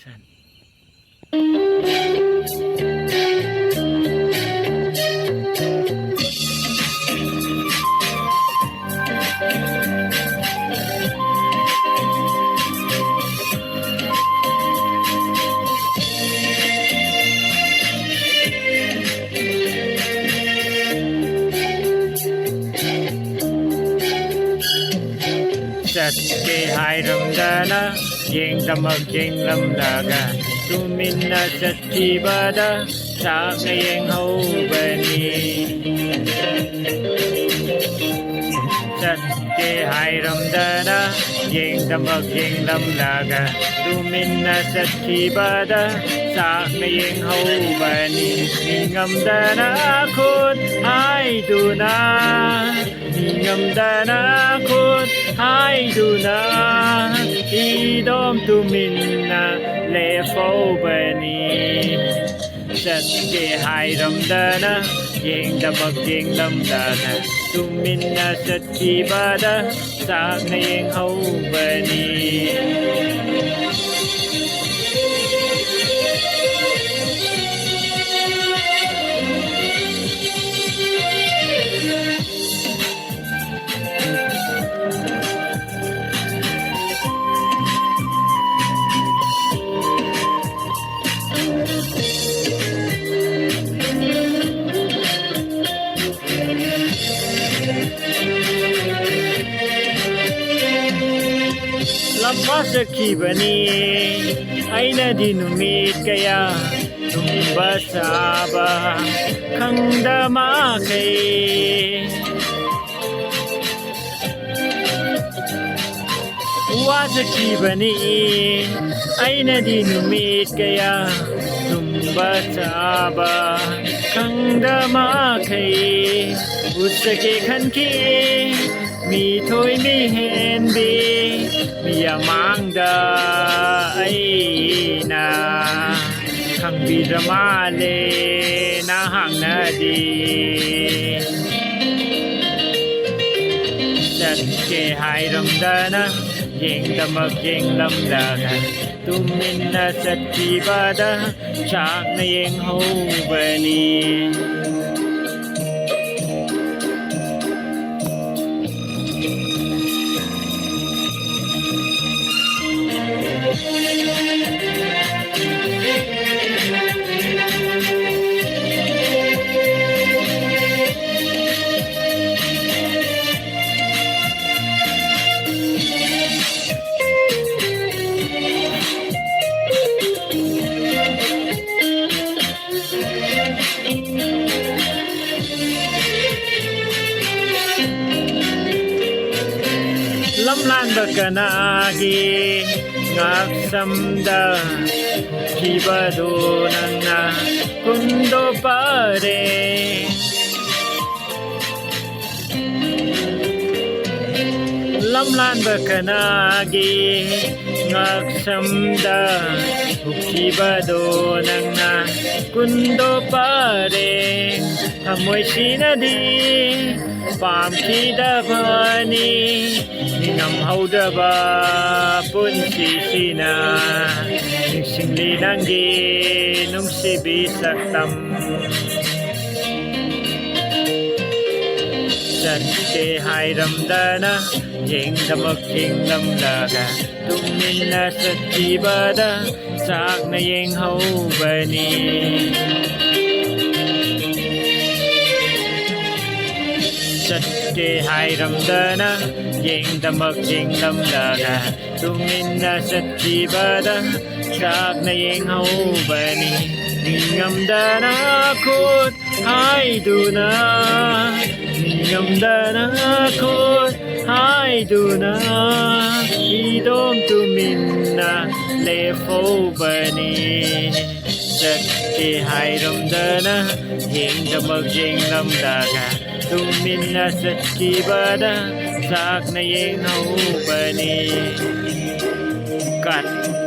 Action Satke Hairamdana Yengdamak Yenglamdaga Tumina Satkibada Sakna Yeng Hobani Satke Hairamdana Yengdamak Yenglamdaga Tumina Satkibada Sakna Yeng Hobani Ningamdana Akut Haiduna Ningamdana Akut Haiduna Idom Tumina Lefobani Satke Hairamdana Yengdamak Yenglamdana Tumina Satkibada Sakna Yeng Hobani Lampasakibani Aina di numit kaya Tumba saba Kangdama kay Wasakibani Aina di numit kaya Tumba saba Kangdama kay Usake kanki Mi thôi mi hen bi Mi mang da ai na Khang bi rama le na hang na di Satke Hairamdana Yengdamak Yenglamdaga Tumina Satkibada Sakna Yeng Hobani Lamlan bakanagi ngaksamda kibado nana kundo pare Lamlan bakanagi ngaksamda kibado nana kundo pare Amoy sinadi Pam kidabani Ningam haudaba Punsi sina Singli nanggi Nung sibisatam Satke Hairamdana Yengdamak Yenglamdaga Tumina Satkibada Sakna Yeng Hobani Satke Hairamdana Yengdamak Yenglamdaga Tumina Satkibada Sakna Yeng Hobani Ningamdana Akut Haiduna Ningamdana Akut Haiduna Idom Tumina Lefobani Satke Hairamdana Yengdamak Yenglamdaga Tumina Satkibada Sakna Yeng Hobani Cut